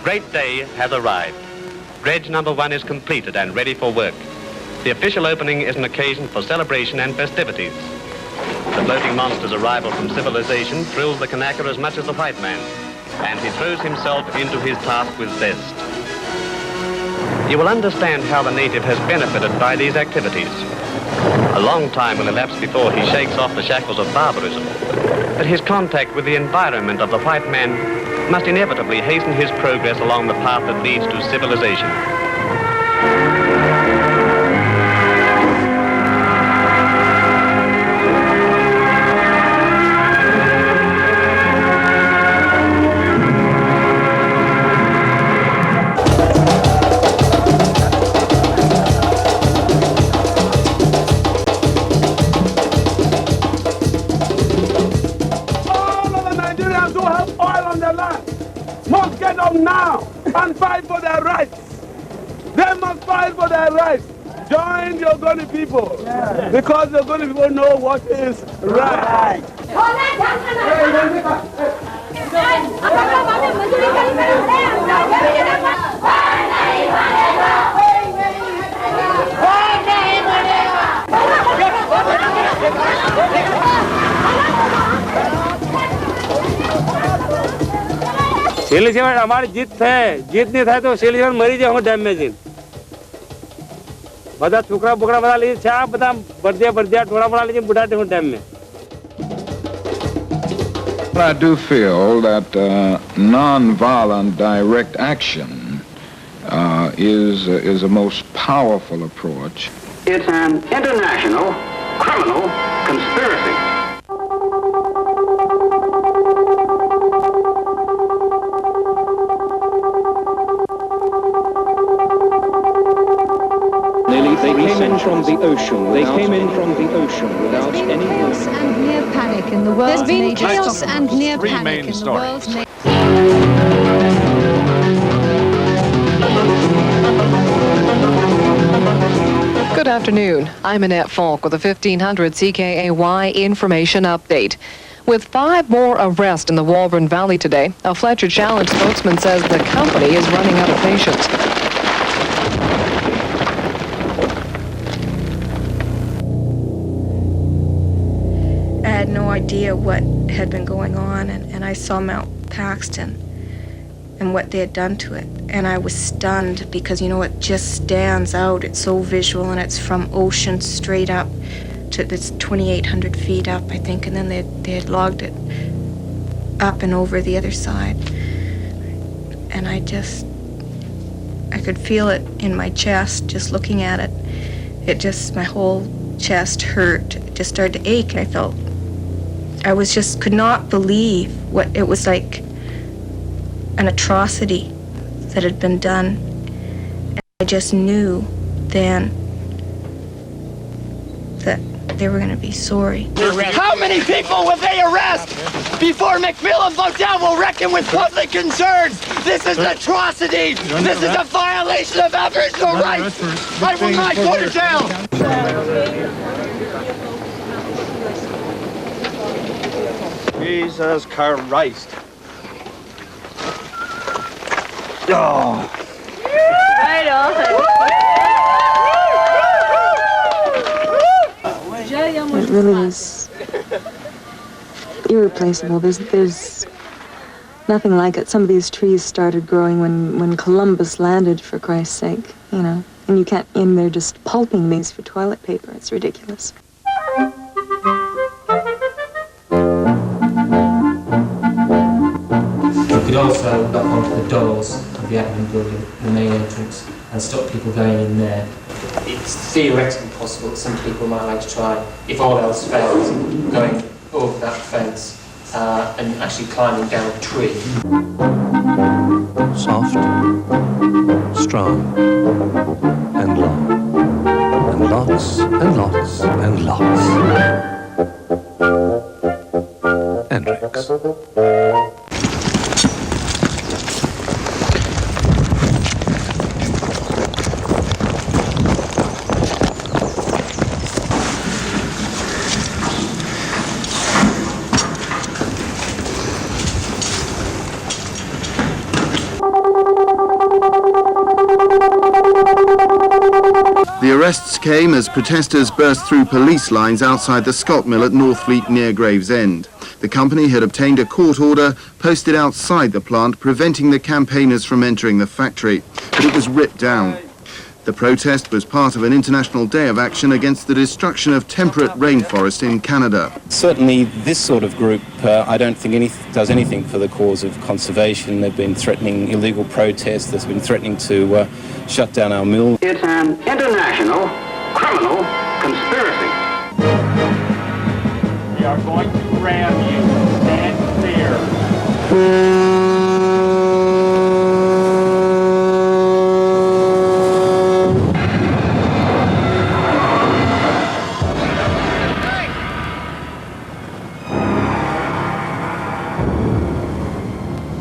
great day has arrived. Dredge number 1 is completed and ready for work. The official opening is an occasion for celebration and festivities. The floating monster's arrival from civilization thrills the Kanaka as much as the white man, and he throws himself into his task with zest. You will understand how the native has benefited by these activities. A long time will elapse before he shakes off the shackles of barbarism, but his contact with the environment of the white man must inevitably hasten his progress along the path that leads to civilization. Must get up now and fight for their rights. They must fight for their rights. Join the Ogoni people, because the Ogoni people know what is right. Selection हमारी जीत है, जीत नहीं था तो selection मरी जाओ dam में जिन बता टुकड़ा बुकड़ा बता लीजिए छाप बता बढ़िया थोड़ा बड़ा लीजिए बुढ़ा देखो डैम में. I do feel that non-violent direct action is a most powerful approach. It's an international criminal conspiracy. They came in from the ocean. They came in from the ocean without any. Chaos and near panic in the world. There's been chaos and near panic in the world's. Good afternoon. I'm Annette Falk with the 1500 CKAY Information Update. With 5 more arrests in the Walburn Valley today, a Fletcher Challenge spokesman says the company is running out of patience. I had no idea what had been going on, and I saw Mount Paxton and what they had done to it. And I was stunned because, you know, it just stands out. It's so visual, and it's from ocean straight up to this 2,800 feet up, I think, and then they had logged it up and over the other side. And I could feel it in my chest just looking at it. My whole chest hurt. It just started to ache. I could not believe what it was like, an atrocity that had been done. And I just knew then that they were going to be sorry. How many people will they arrest before McMillan Motel will reckon with public concerns? This is an atrocity. This is a violation of Aboriginal rights. I will not go to jail. Jesus Christ. Oh. Right on. It really is irreplaceable. There's nothing like it. Some of these trees started growing when Columbus landed, for Christ's sake, you know. And they're just pulping these for toilet paper. It's ridiculous. You could also knock onto the doors of the admin building, the main entrance, and stop people going in there. It's theoretically possible that some people might like to try, if all else fails, going over that fence and actually climbing down a tree. Soft, strong, and long, and lots, and lots, and lots. Hendrix. arrests came as protesters burst through police lines outside the Scott Mill at Northfleet near Gravesend. The company had obtained a court order posted outside the plant preventing the campaigners from entering the factory, but it was ripped down. The protest was part of an international day of action against the destruction of temperate rainforest in Canada. Certainly this sort of group, I don't think does anything for the cause of conservation. They've been threatening illegal protests, they've been threatening to shut down our mill. It's an international criminal conspiracy. We are going to ram you. Stand clear.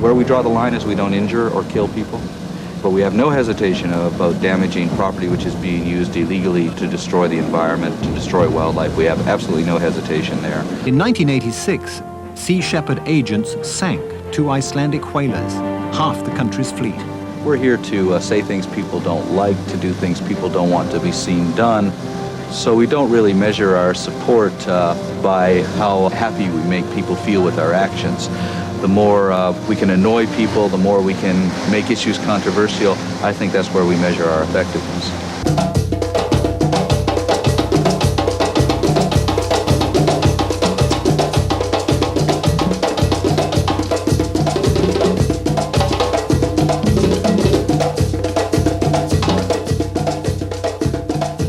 Where we draw the line is we don't injure or kill people, but we have no hesitation about damaging property which is being used illegally to destroy the environment, to destroy wildlife. We have absolutely no hesitation there. In 1986, Sea Shepherd agents sank 2 Icelandic whalers, half the country's fleet. We're here to say things people don't like, to do things people don't want to be seen done. So we don't really measure our support by how happy we make people feel with our actions. The more we can annoy people, the more we can make issues controversial, I think that's where we measure our effectiveness.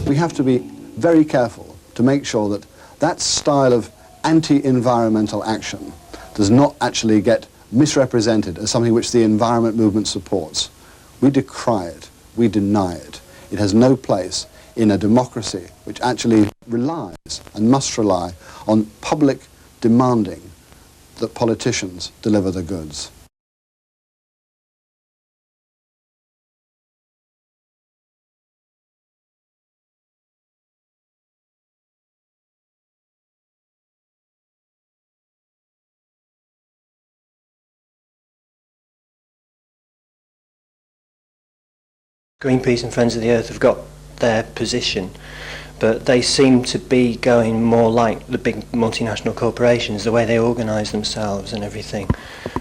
We have to be very careful to make sure that that style of anti-environmental action does not actually get misrepresented as something which the environment movement supports. We decry it. We deny it. It has no place in a democracy which actually relies and must rely on public demanding that politicians deliver the goods. Greenpeace and Friends of the Earth have got their position, but they seem to be going more like the big multinational corporations, the way they organise themselves and everything.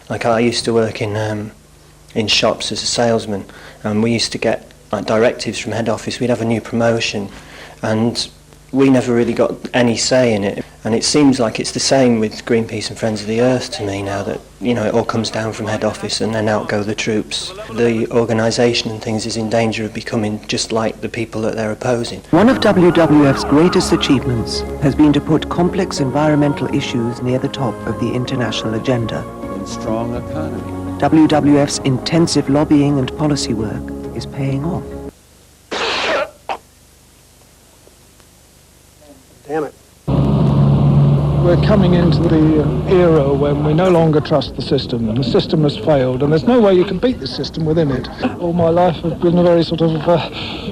Like I used to work in shops as a salesman, and we used to get like directives from head office. We'd have a new promotion, and we never really got any say in it. And it seems like it's the same with Greenpeace and Friends of the Earth to me now, that, you know, it all comes down from head office and then out go the troops. The organisation and things is in danger of becoming just like the people that they're opposing. One of WWF's greatest achievements has been to put complex environmental issues near the top of the international agenda. And strong economy. WWF's intensive lobbying and policy work is paying off. Damn it. We're coming into the era when we no longer trust the system, and the system has failed, and there's no way you can beat the system within it. All my life I've been a very sort of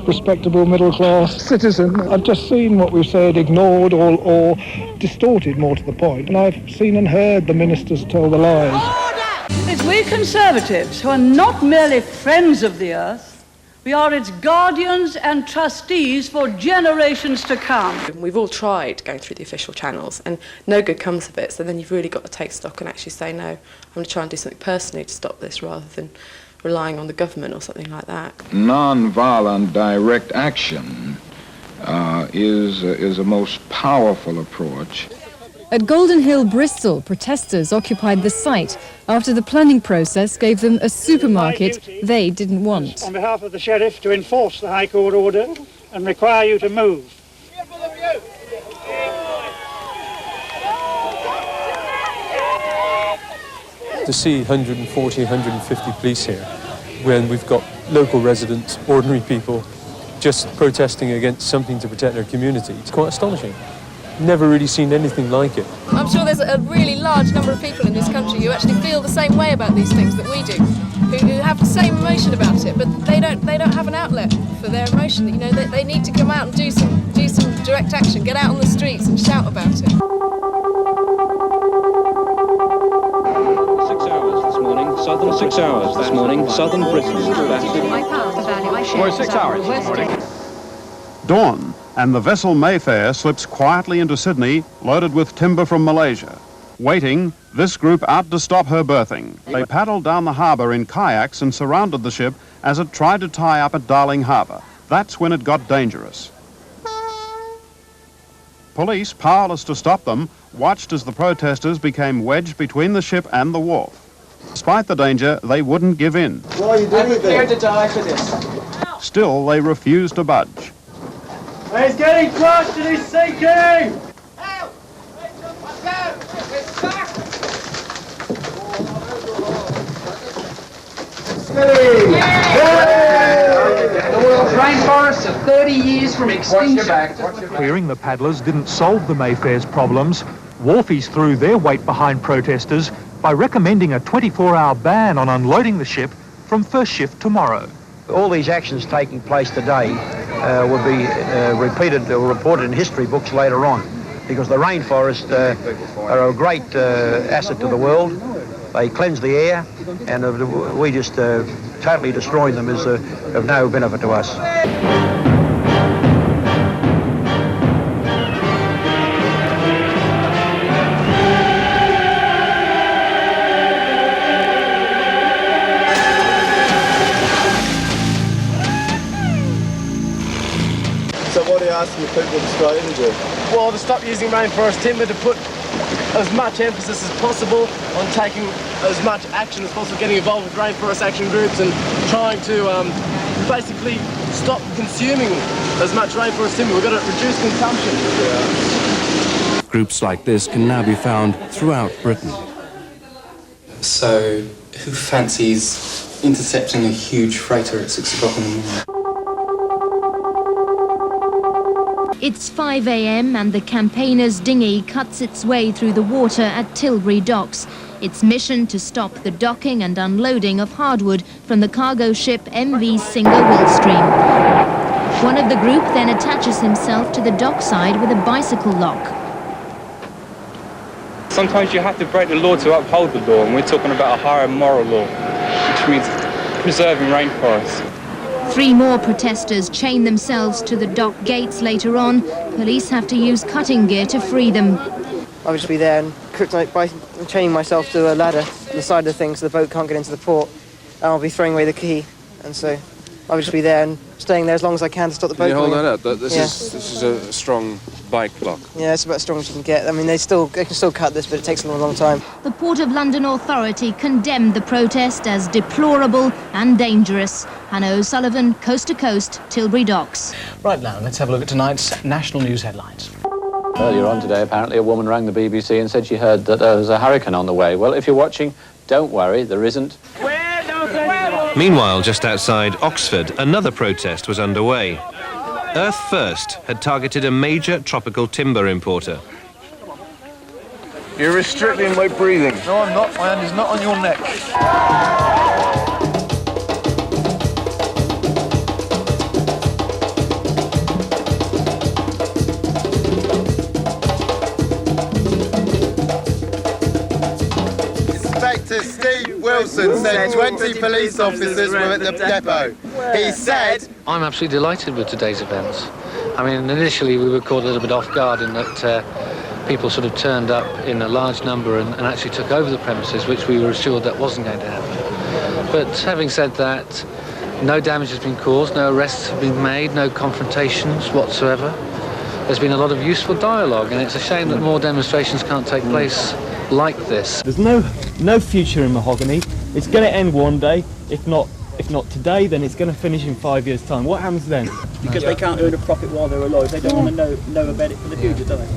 respectable middle-class citizen. I've just seen what we've said ignored or distorted, more to the point, and I've seen and heard the ministers tell the lies. It's we Conservatives who are not merely friends of the earth, we are its guardians and trustees for generations to come. We've all tried going through the official channels and no good comes of it, so then you've really got to take stock and actually say, no, I'm going to try and do something personally to stop this rather than relying on the government or something like that. Non-violent direct action is a most powerful approach. At Golden Hill, Bristol, protesters occupied the site after the planning process gave them a supermarket they didn't want. On behalf of the Sheriff, to enforce the High Court order and require you to move. To see 140, 150 police here, when we've got local residents, ordinary people, just protesting against something to protect their community, it's quite astonishing. Never really seen anything like it. I'm sure there's a really large number of people in this country who actually feel the same way about these things that we do, who have the same emotion about it, but they don't have an outlet for their emotion. You know, they need to come out and do some direct action, get out on the streets and shout about it. 6 hours this morning, southern 6 hours this morning, southern Britain. My path, the value I share. For 6 hours this morning. Dawn, and the vessel Mayfair slips quietly into Sydney, loaded with timber from Malaysia. Waiting, this group out to stop her berthing. They paddled down the harbour in kayaks and surrounded the ship as it tried to tie up at Darling Harbour. That's when it got dangerous. Police, powerless to stop them, watched as the protesters became wedged between the ship and the wharf. Despite the danger, they wouldn't give in. What are you doing? I'm prepared to die for this. Still, they refused to budge. He's getting crushed and he's sinking! The world's rainforests are 30 years from extinction. Clearing the paddlers didn't solve the Mayfair's problems. Wharfies threw their weight behind protesters by recommending a 24-hour ban on unloading the ship from first shift tomorrow. All these actions taking place today will be repeated or reported in history books later on, because the rainforests are a great asset to the world. They cleanse the air, and we just totally destroying them is of no benefit to us. So what are you asking people in Australia to do? Well, to stop using rainforest timber, to put as much emphasis as possible on taking as much action as possible, getting involved with rainforest action groups and trying to basically stop consuming as much rainforest timber. We've got to reduce consumption. Groups like this can now be found throughout Britain. So, who fancies intercepting a huge freighter at 6 o'clock in the morning? It's 5 a.m. and the campaigner's dinghy cuts its way through the water at Tilbury docks. Its mission to stop the docking and unloading of hardwood from the cargo ship MV Singer Willstream. One of the group then attaches himself to the dockside with a bicycle lock. Sometimes you have to break the law to uphold the law, and we're talking about a higher moral law, which means preserving rainforests. 3 more protesters chain themselves to the dock gates later on. Police have to use cutting gear to free them. I'll just be there and by chaining myself to a ladder on the side of the thing so the boat can't get into the port. And I'll be throwing away the key. And so I'll just be there and staying there as long as I can to stop the boat. Can you hold that up? This is a strong bike lock. Yeah, it's about as strong as you can get. I mean, they can still cut this, but it takes a long time. The Port of London Authority condemned the protest as deplorable and dangerous. Hannah O'Sullivan, Coast to Coast, Tilbury Docks. Right now, let's have a look at tonight's national news headlines. Earlier on today, apparently, a woman rang the BBC and said she heard that there was a hurricane on the way. Well, if you're watching, don't worry, there isn't. Meanwhile, just outside Oxford, another protest was underway. Earth First had targeted a major tropical timber importer. You're restricting my breathing. No, I'm not. My hand is not on your neck. Inspector Steve Wilson said 20 police officers were at the depot. He said... I'm absolutely delighted with today's events. I mean, initially we were caught a little bit off guard in that people sort of turned up in a large number and actually took over the premises, which we were assured that wasn't going to happen. But having said that, no damage has been caused, no arrests have been made, no confrontations whatsoever. There's been a lot of useful dialogue, and it's a shame that more demonstrations can't take place like this. There's no future in mahogany. It's going to end one day. If not today, then it's going to finish in 5 years' time. What happens then? Because they can't earn a profit while they're alive. They don't want to know about it for the future, do they?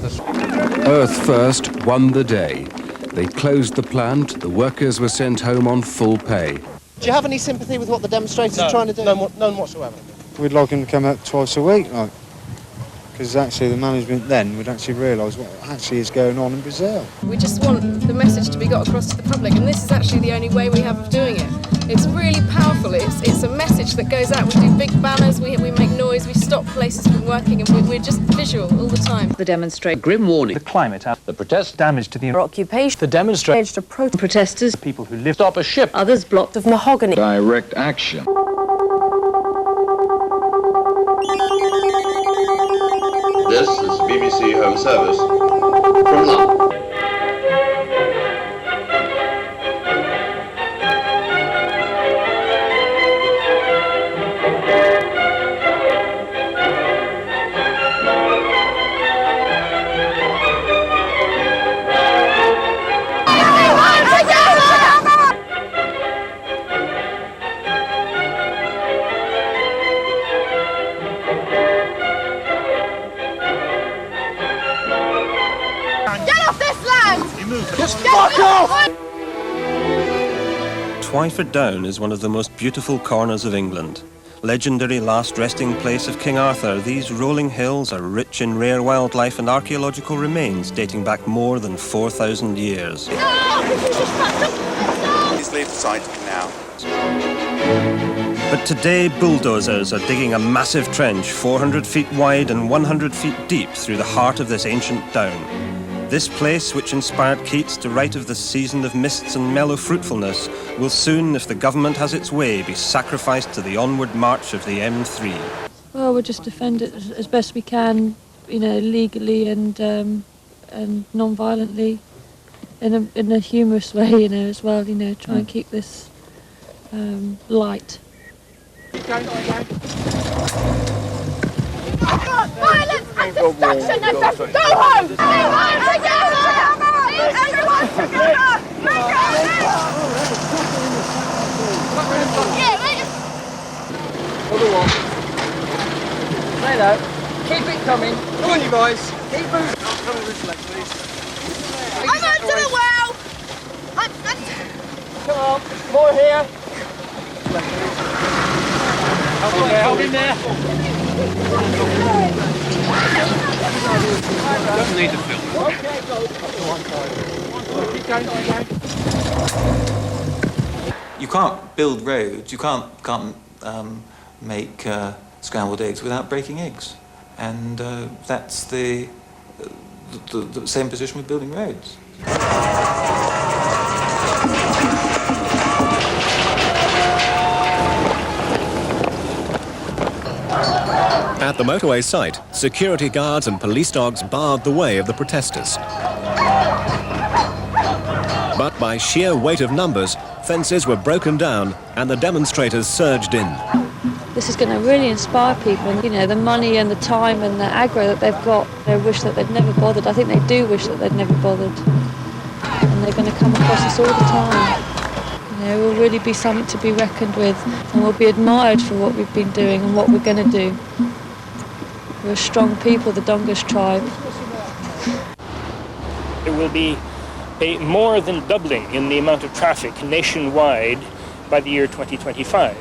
Earth First won the day. They closed the plant, the workers were sent home on full pay. Do you have any sympathy with what the demonstrators are trying to do? None whatsoever. We'd like them to come out twice a week, because actually the management then would actually realise what actually is going on in Brazil. We just want the message to be got across to the public, and this is actually the only way we have of doing it. It's really powerful. It's a message that goes out. We do big banners, we make noise, we stop places from working, and we're just visual all the time. The demonstration. Grim warning. The climate. The protest. Damage to the occupation. The demonstration. Protesters. People who live. Stop a ship. Others blocked of mahogany. Direct action. BBC Home Service. From London. Just fuck off! Twyford Down is one of the most beautiful corners of England. Legendary last resting place of King Arthur, these rolling hills are rich in rare wildlife and archaeological remains dating back more than 4,000 years. Please leave the site now. But today, bulldozers are digging a massive trench 400 feet wide and 100 feet deep through the heart of this ancient down. This place, which inspired Keats to write of the season of mists and mellow fruitfulness, will soon, if the government has its way, be sacrificed to the onward march of the M3. Well, we'll just defend it as best we can, you know, legally and non-violently, in a humorous way, you know, as well. You know, try and keep this light. Violence and destruction and go home! Go home! Together! Everyone together! Other one. Say that. Keep it coming. Come on, you boys. Keep moving. Come this leg, please. I'm under the well! Come on. More here. Hold in there. Doesn't need to film. Okay, go. Keep going, keep going. You can't build roads, you can't make scrambled eggs without breaking eggs. And that's the same position with building roads. At the motorway site, security guards and police dogs barred the way of the protesters. But by sheer weight of numbers, fences were broken down and the demonstrators surged in. This is going to really inspire people, and you know, the money and the time and the aggro that they've got, they wish that they'd never bothered. I think they do wish that they'd never bothered. And they're going to come across us all the time. You know, we'll really be something to be reckoned with, and we'll be admired for what we've been doing and what we're going to do. We're a strong people, the Dongus tribe. There will be a more than doubling in the amount of traffic nationwide by the year 2025.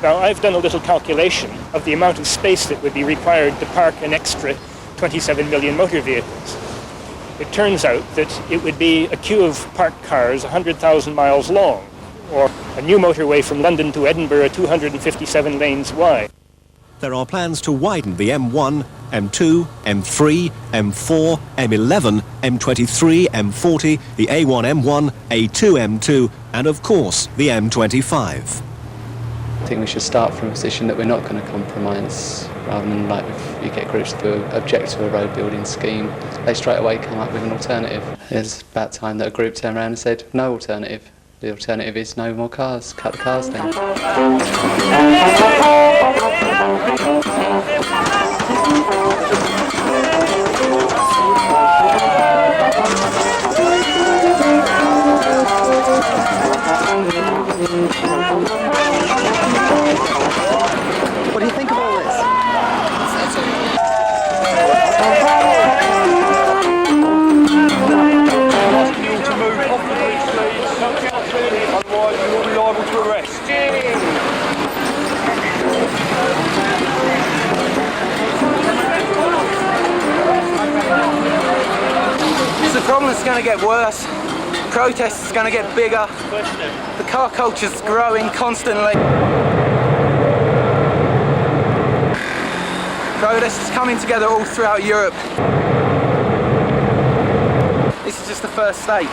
Now, I've done a little calculation of the amount of space that would be required to park an extra 27 million motor vehicles. It turns out that it would be a queue of parked cars 100,000 miles long, or a new motorway from London to Edinburgh 257 lanes wide. There are plans to widen the M1, M2, M3, M4, M11, M23, M40, the A1M1, A2M2, and of course the M25. I think we should start from a position that we're not going to compromise, rather than like if you get groups to object to a road building scheme, they straight away come up with an alternative. It's about time that a group turned around and said no alternative. The alternative is no more cars, cut the cars down. What do you think of all this? Otherwise you will be liable to arrest. The problem is going to get worse. Protests is going to get bigger. The car culture is growing constantly. Protests coming together all throughout Europe. This is just the first stage.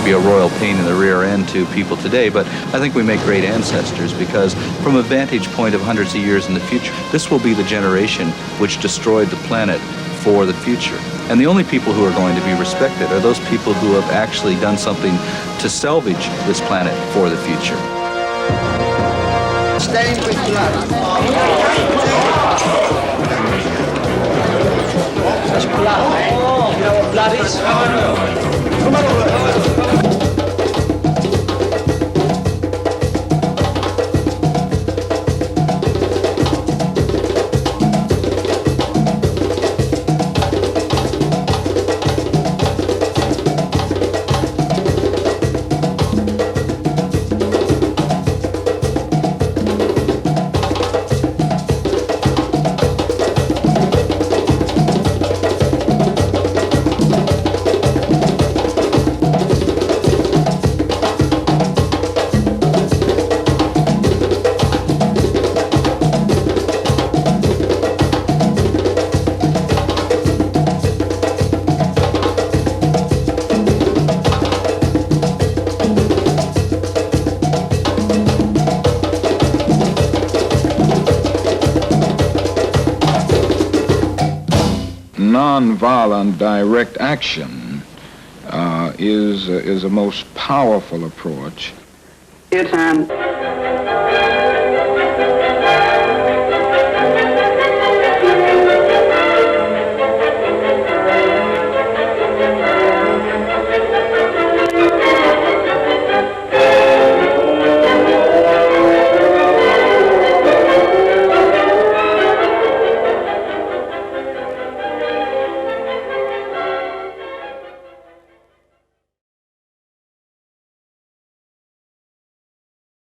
be a royal pain in the rear end to people today, but I think we make great ancestors because from a vantage point of hundreds of years in the future, this will be the generation which destroyed the planet for the future. And the only people who are going to be respected are those people who have actually done something to salvage this planet for the future. Stained with blood. That's blood. You know what blood is? Nonviolent direct action is a most powerful approach. It's